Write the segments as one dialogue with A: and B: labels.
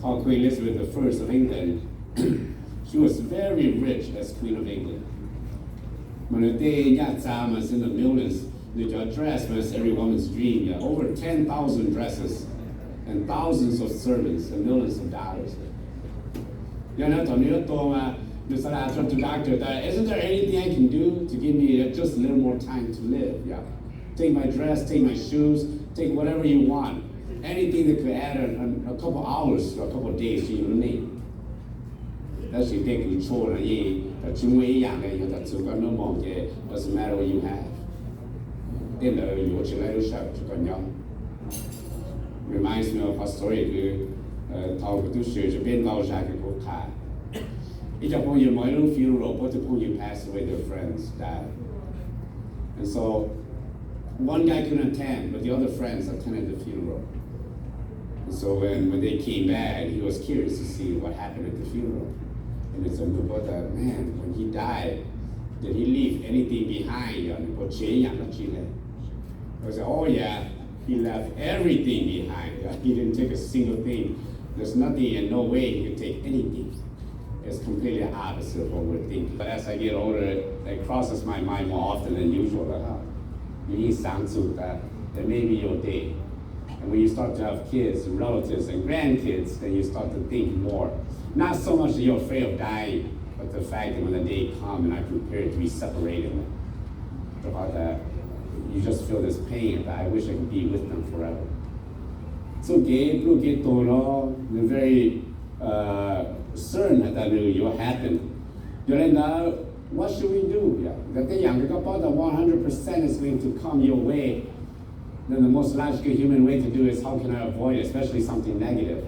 A: called Queen Elizabeth I of England. She was very rich as Queen of England. When the day got time was in the millions, the dress was every woman's dream. Yeah. Over 10,000 dresses and thousands of servants and millions of dollars. You know, to doctor, isn't there anything I can do to give me just a little more time to live? Yeah. Take my dress, take my shoes, take whatever you want. Anything that could add a couple hours or a couple of days to your name. That's your big control. Doesn't matter what you have. Reminds me of a story. Each upon your minor funeral, but upon you pass away, their friends died. And so one guy couldn't attend, but the other friends attended the funeral. And so when they came back, he was curious to see what happened at the funeral. And he said, but man, when he died, did he leave anything behind? I said, oh yeah, he left everything behind. He didn't take a single thing. There's nothing and no way he could take anything. It's completely opposite of what we're thinking. But as I get older, it crosses my mind more often than usual. You need that may be your day. And when you start to have kids and relatives and grandkids, then you start to think more. Not so much that you're afraid of dying, but the fact that when the day comes and I prepare to be separated, about that, you just feel this pain that I wish I could be with them forever. So Gabriel get we're very certain that it will happen. What should we do? That the younger couple, the 100% is going to come your way. Then the most logical human way to do is how can I avoid it, especially something negative.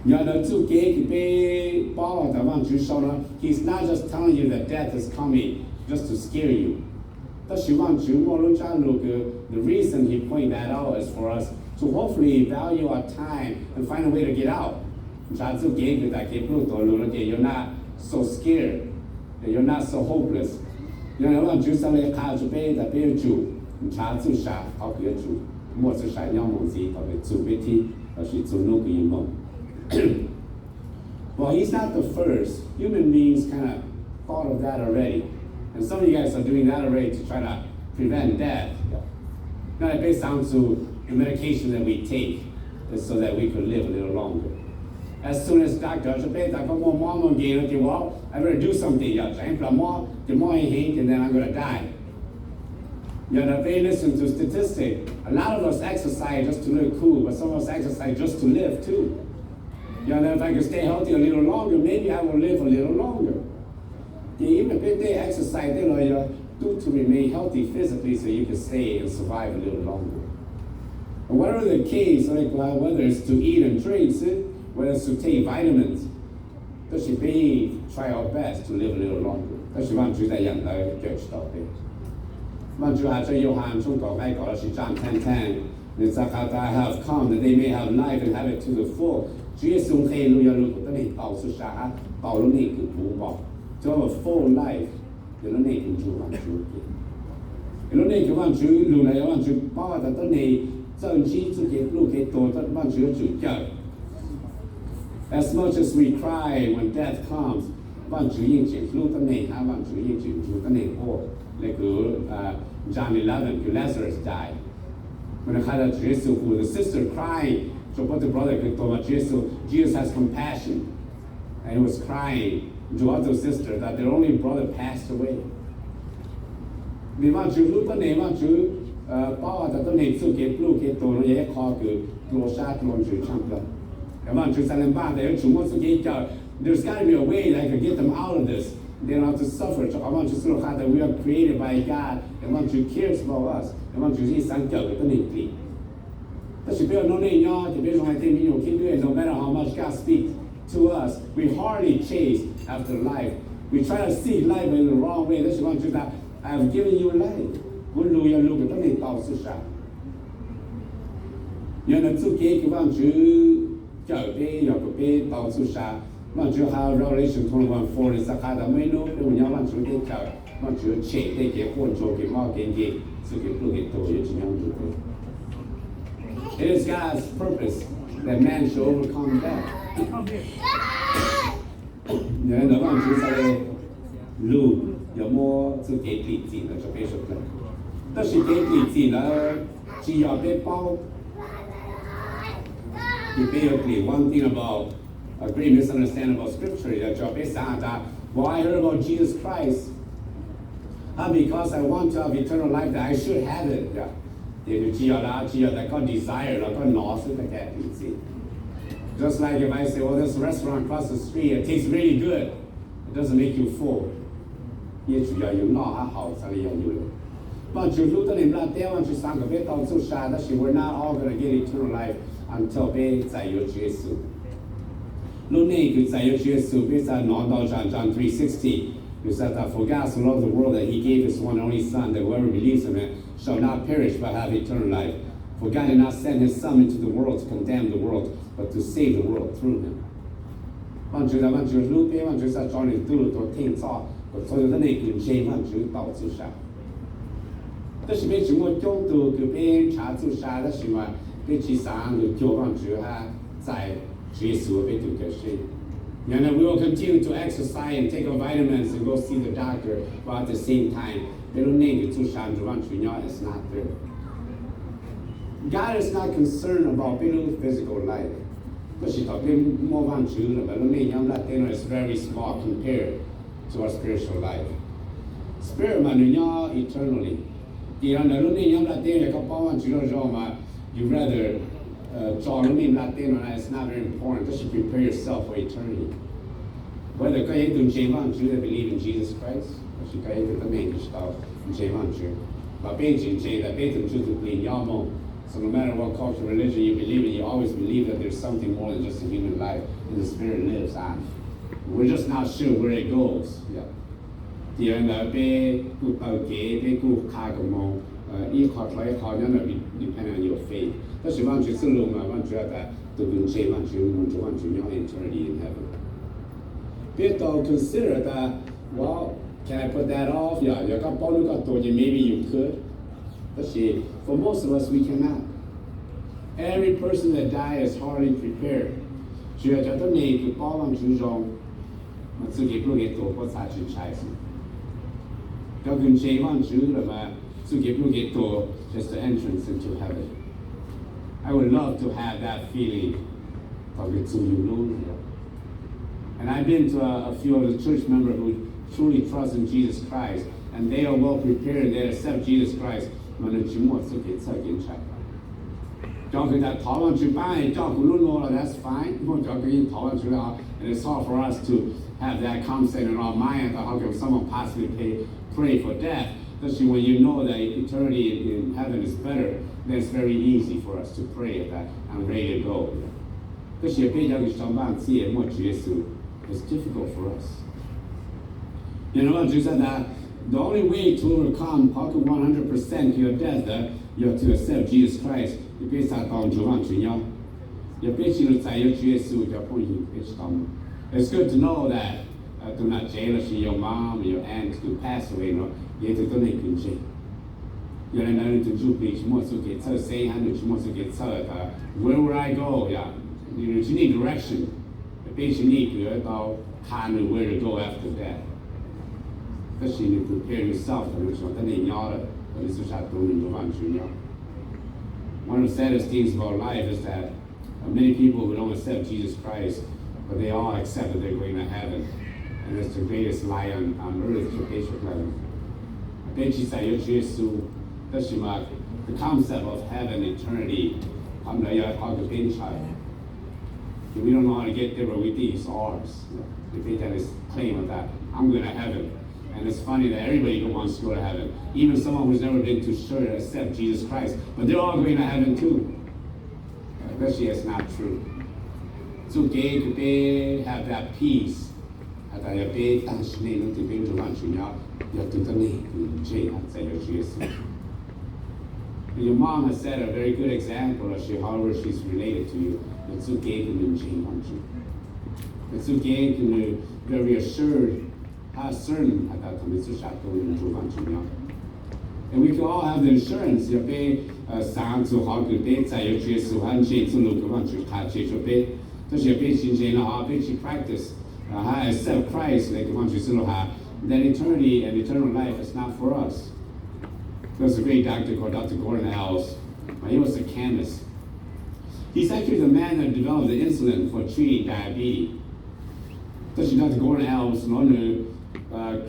A: He's not just telling you that death is coming just to scare you. The reason he pointed that out is for us to hopefully value our time and find a way to get out. You're not so scared, you're not so hopeless. Well, he's not the first. Human beings kind of thought of that already. And some of you guys are doing that already to try to prevent death. Now, it based down to the medication that we take so that we could live a little longer. As soon as doctors say, I better do something, and then I'm going to die. If they listen to statistics, a lot of us exercise just to look cool, but some of us exercise just to live too. If I can stay healthy a little longer, maybe I will live a little longer. Even if they exercise, they do to remain healthy physically so you can stay and survive a little longer. And whatever the case, whether it's to eat and drink, whether it's to take vitamins, we try our best to live a little longer. I have come that they may have life and have it to the full. To have a full life, as much as we cry when death comes, John 11, Lazarus died. When the sister crying, so what the brother could tell Jesus has compassion, and he was crying to other sister that their only brother passed away. We want you look the name, want you power that the name to get blue get to the call to shot on to champion. I want you selling bad there to once again. There's got to be a way that I can get them out of this. They don't have to suffer. So I want you to look how that we are created by God and want you cares about us. I want you to see some girl with the name. But you feel no name, y'all. The vision I think you keep doing no matter how much God speaks to us. We hardly chase after life. We try to see life in the wrong way. That's what you that I have given you life. Good Lord, you look at the house to shop. You're not too gay, want you go pay, you go pay, house to shop. Want you have Revelation 21:4 is a kind of menu, when you want to get out, want you check, they get one joke, get more game, so you look at the young. It is God's purpose that man should overcome death. 你能忘记在路有么就给对劲了，就别说了。但是给对劲了，只要别包，你别有对 one thing about a great misunderstanding about scripture 就别想到 well I heard about Jesus Christ because I want to have eternal life that I should have it 也就只要那个 desire 那个脑子的给对劲 just like if I say well this restaurant across the street it tastes really good it doesn't make you full 也主要有脑还好才能有的 but you look at him like they want to 三个别到处杀但是 we're not all going to get eternal life until 别在有耶稣 Lo ne que sayo Jesu pesa non到 John 3:16 who said that for God so loved the world that he gave his one and only son that whoever believes in him shall not perish but have eternal life for God did not send his son into the world to condemn the world but to save the world through him 望住路边望住在找你路都听到所有的那个谁望住到处上但是别什么中途就别查住啥的什么别去上就望住他在Jesus will be to get and we will continue to exercise and take our vitamins and go see the doctor, but at the same time, it's not there. God is not concerned about physical life. It's very small compared to our spiritual life. Spirit eternally. You rather it's not very important. Just prepare yourself for eternity. Whether you believe in Jesus Christ, so no matter what culture, religion you believe in, you always believe that there's something more than just a human life, and the Spirit lives on. We're just not sure where it goes. Depending on your faith. 但是望住是路嘛，望住that to be saved,望住your eternity in heaven. But consider that, well, can I put that off? Yeah, maybe you could. But for most of us, we cannot. Every person that dies is hardly prepared. 觉得他每个包望之中，我自己不给多不差去拆死。要跟谁望住了嘛？自己不给多 just the entrance into heaven. I would love to have that feeling of it to you, Lord. And I've been to a few of the church members who truly trust in Jesus Christ, and they are well prepared, they accept Jesus Christ. That's fine. And it's hard for us to have that concept in our mind how can someone possibly pray for death. Especially when you know that eternity in heaven is better, then it's very easy for us to pray that I'm ready to go. It's difficult for us. You know, Jesus said that the only way to overcome 100% your death, you have to accept Jesus Christ. It's good to know that do not jealous your mom or your aunt to pass away, you know. You have to donate to jail. You're not to do beach more to get say hundred more to get where would I go? Yeah. You need direction. The beach you need to about kind of where to go after that. Especially you need to prepare yourself for this one. Then you know this is how to do. One of the saddest things about life is that many people who don't accept Jesus Christ, but they all accept that they're going to heaven. And it's the greatest lie on earth to basic level. The concept of heaven, eternity, we don't know how to get there, but we think it's ours. We think that is claim of that. I'm going to heaven. And it's funny that everybody wants to go to heaven. Even someone who's never been to church accept Jesus Christ. But they're all going to heaven too. Especially it's not true. It's okay to have that peace. Your mom has set a very good example of however she's related to you. It's okay to It's okay to be very assured, certain And we can all have the insurance. You pay sang to how to pay, 在有些时候很些走路个方去看去就pay，这些pay 新鲜了啊，pay 去 practice，还 accept Christ 那个方去走路哈。That eternity and eternal life is not for us. There's a great doctor called Dr. Gordon Alves. He was a chemist. He's actually the man that developed the insulin for treating diabetes. Dr. Gordon Alves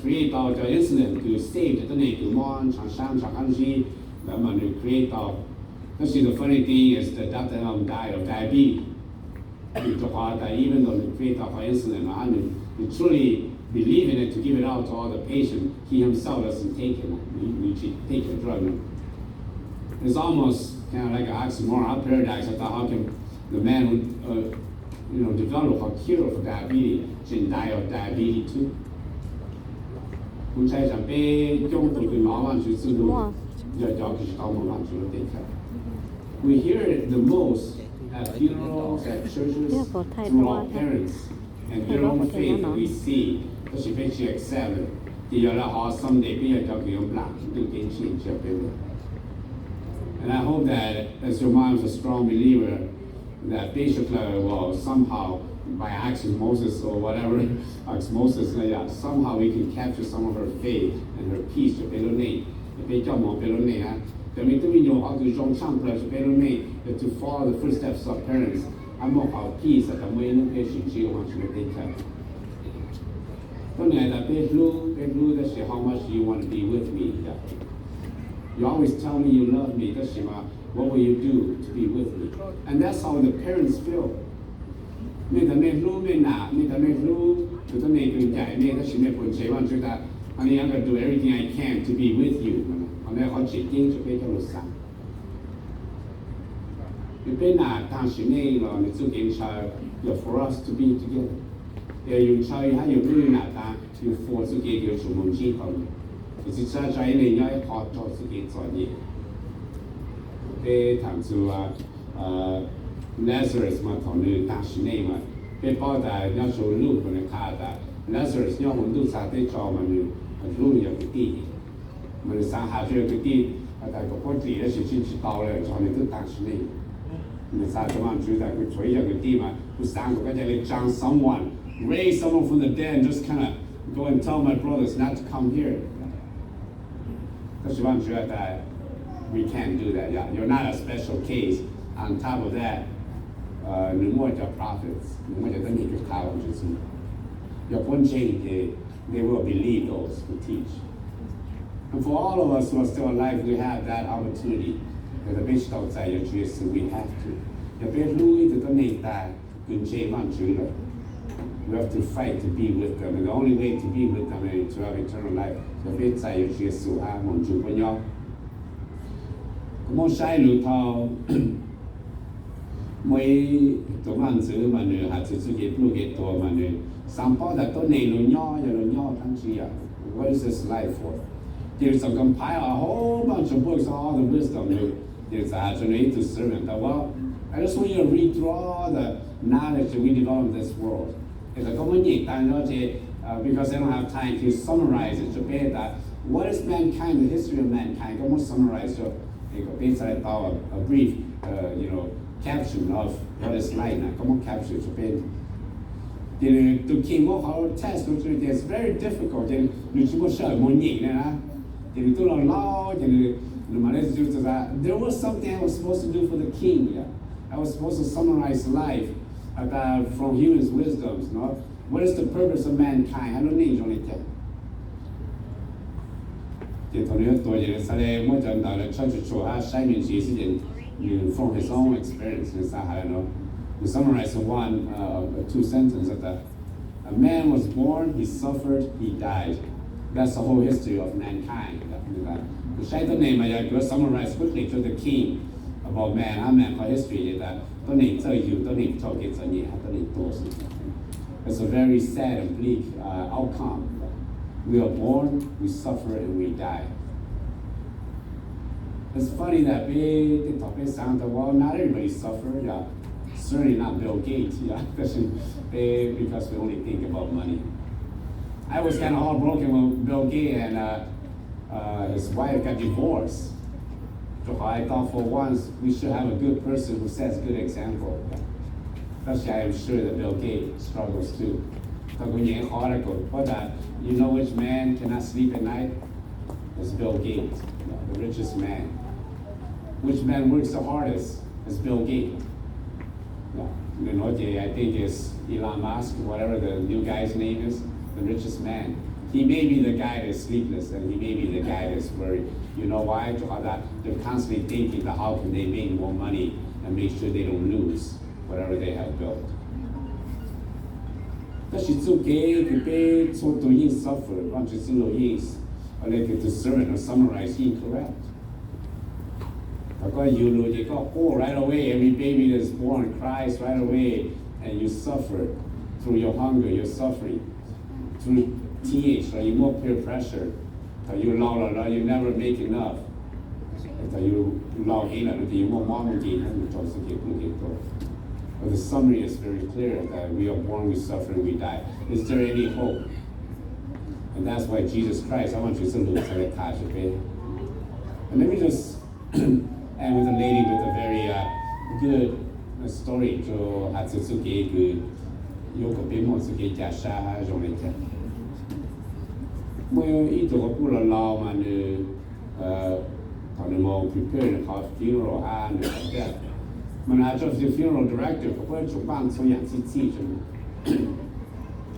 A: create out the insulin to save the donate to mon, chang to create out. The funny thing is that Dr. Alves died of diabetes. Even though they create out insulin, he truly believe in it to give it out to all the patients. He himself doesn't take it. He take the drug. It's almost kind of like an oxymoron, a paradox. I thought, how can the man who develop a cure for diabetes should die of diabetes too? We hear it the most at funerals, at churches, through our parents and their own faith that we see. She makes you accept it. Someday be a black to gain change. And I hope that as your mom is a strong believer, that Bishop will somehow, by osmosis or whatever, osmosis, somehow we can capture some of her faith and her peace. To follow the footsteps of parents. I'm more about peace at the way no patient she wants to take care. That's how much you want to be with me. You always tell me you love me. What will you do to be with me? And that's how the parents feel. I'm going to do everything I can to be with you. For us to be together. You try how you really not that you force to get your Chumunji home. It's a church I in a hot dogs against on you. They come to Lazarus, my tongue, dash name. They bought that natural loop on a car that Lazarus, young one looks at the charm and Louis of the tea. When the sun has your tea, I got what the $6 on the dash name. The Sataman Jew that would trade a demon who stand together chance someone, raise someone from the dead, and just kind of go and tell my brothers not to come here. That's one sure that we can't do that. Yeah, you're not a special case. On top of that, no more your prophets, no more your colleges. Your one change, they will believe those who teach. And for all of us who are still alive, we have that opportunity. The best outside your choice, we have to. The best Louis to donate that in J1 we have to fight to be with them. And the only way to be with them is to have eternal life. The best side your choice to have on Jubanyo. Come on, Shai Lutao. Mấy tụi anh giữ mà nửa hạt sự get blue get to mà nửa some part that don't need no thằng gì à. What is this life for? There's a compile a whole bunch of books on all the wisdom. There's actually to serve it. Well, I just want you to read through all the knowledge that we develop in this world. It's like because I don't have time to summarize it. That what is mankind, the history of mankind? I'm going to summarize a brief, caption of what is life. Come on, capture it. To king of our test, it's very difficult. There was something I was supposed to do for the king. Yeah? I was supposed to summarize life from human wisdoms. No? What is the purpose of mankind? I don't need only that. From his own experience, we summarize in two sentences that a man was born, he suffered, he died. That's the whole history of mankind. To summarize quickly to the king about man, for history that it's a very sad and bleak outcome. We are born, we suffer, and we die. It's funny that they talk about well, not everybody suffered. Yeah. Certainly not Bill Gates, yeah, because we only think about money. I was kind of heartbroken with Bill Gates and his wife got divorced. So I thought for once we should have a good person who sets good example. Especially I am sure that Bill Gates struggles too. But you know which man cannot sleep at night? It's Bill Gates, the richest man. Which man works the hardest? It's Bill Gates. I think it's Elon Musk, whatever the new guy's name is, the richest man. He may be the guy that's sleepless, and he may be the guy that's worried. You know why? They're constantly thinking that how can they make more money and make sure they don't lose whatever they have built. 但是做嘅佢俾做到已 suffer， 或者是老已，我哋叫做 sermon or summarize incorrect. Right away, every baby that's born cries right away, and you suffer through your hunger, your suffering, through teenage, or you more peer pressure, you never make enough. You but the summary is very clear that we are born, we suffer, and we die. Is there any hope? And that's why Jesus Christ, I want you to look at it, and let me just end with a lady with a very good story. So, preparing her funeral and death. When I was the funeral director,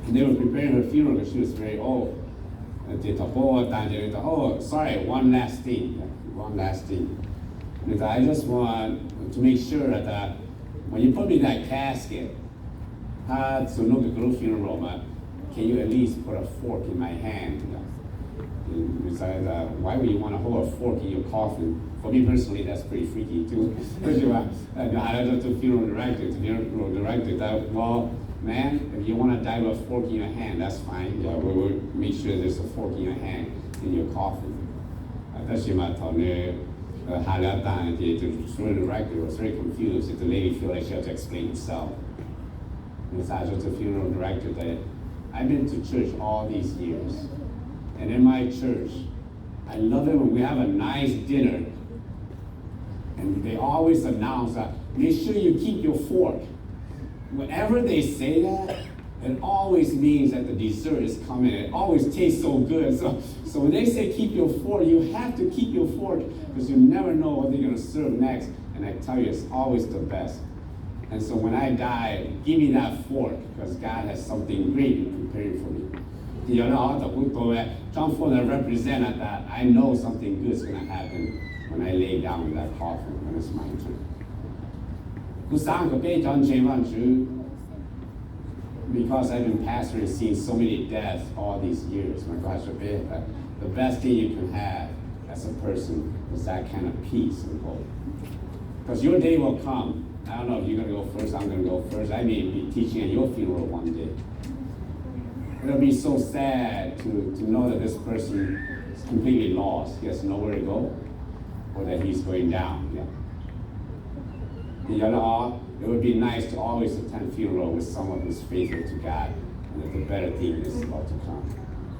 A: they were preparing her funeral because she was very old. Oh, sorry, one last thing. Because I just want to make sure that when you put me in that casket, funeral, can you at least put a fork in my hand? Besides, why would you want to hold a fork in your coffin? For me personally, that's pretty freaky too. I don't do funeral director. Well, man, if you want to die with a fork in your hand, that's fine. We'll make sure there's a fork in your hand in your coffin. That's my the funeral director was very confused. If the lady felt like she had to explain herself. Besides, as a funeral director, that I've been to church all these years. And in my church, I love it when we have a nice dinner. And they always announce that, make sure you keep your fork. Whenever they say that, it always means that the dessert is coming. It always tastes so good. So when they say keep your fork, you have to keep your fork because you never know what they're going to serve next. And I tell you, it's always the best. And so when I die, give me that fork because God has something great prepared for me. John Fuller represented that I know something good is going to happen when I lay down in that coffin when it's my turn. Because I've been pastoring and seen so many deaths all these years, my gosh, the best thing you can have as a person is that kind of peace and hope. Because your day will come. I don't know if you're going to go first, I'm going to go first. I may be teaching at your funeral one day. It'll be so sad to know that this person is completely lost. He has nowhere to go, or that he's going down. It would be nice to always attend funeral with someone who's faithful to God, and that the better thing is about to come.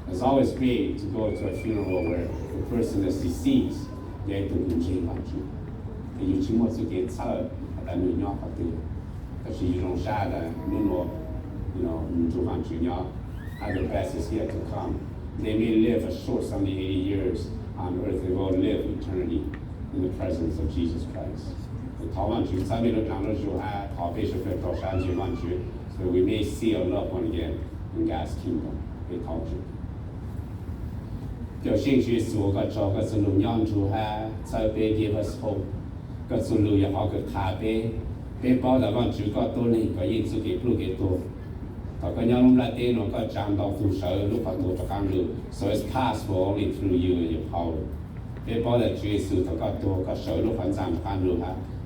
A: It's always great to go to a funeral where the person is deceased. The best is yet to come. They may live a short 70, 80 years on earth. They will live eternity in the presence of Jesus Christ. So we may see a loved one again in God's kingdom. Give us hope. So it's possible only through you and your power.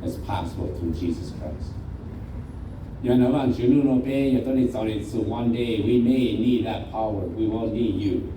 A: It's possible through Jesus Christ. One day we may need that power. We will need you.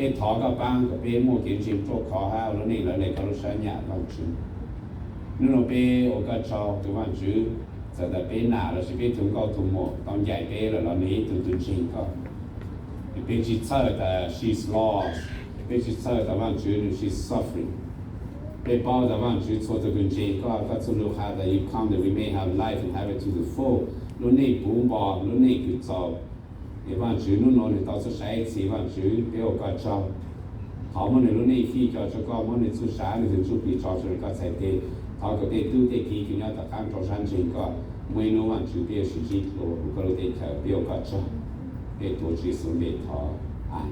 A: 被讨个班个被莫给进做考哈，我那了那个路山呀往去，那被我个招就往去，在那被拿了是被通高通莫，当ใหญ่被了你都进个，被去测的 she's lost， 被去测的往去 she's suffering。被包的往去错这个结果，ก็สรุป have that you come that we may have life and have it to the full。รุ่นนี้ปูมบอกรุ่นนี้คือจอบไอ้ว่าจื้อรุ่นโน้นต่อสุดท้ายสิว่าจื้อเดี๋ยวก็จอบเขามันในรุ่นนี้ที่ก็จะก็มันในสุดท้ายในถึงสุดปีจอบสุดก็ใส่เตะเขาก็เตะตู้เตะที่คือเนี่ยแต่ข้างจอชันจริงก็ไม่รู้ว่าจื้อเบี้ยสุดที่ตัวก็เลยเตะเบี้ยก็จอบเบี้ยตัวจีสุดเบี้ยทออ่าน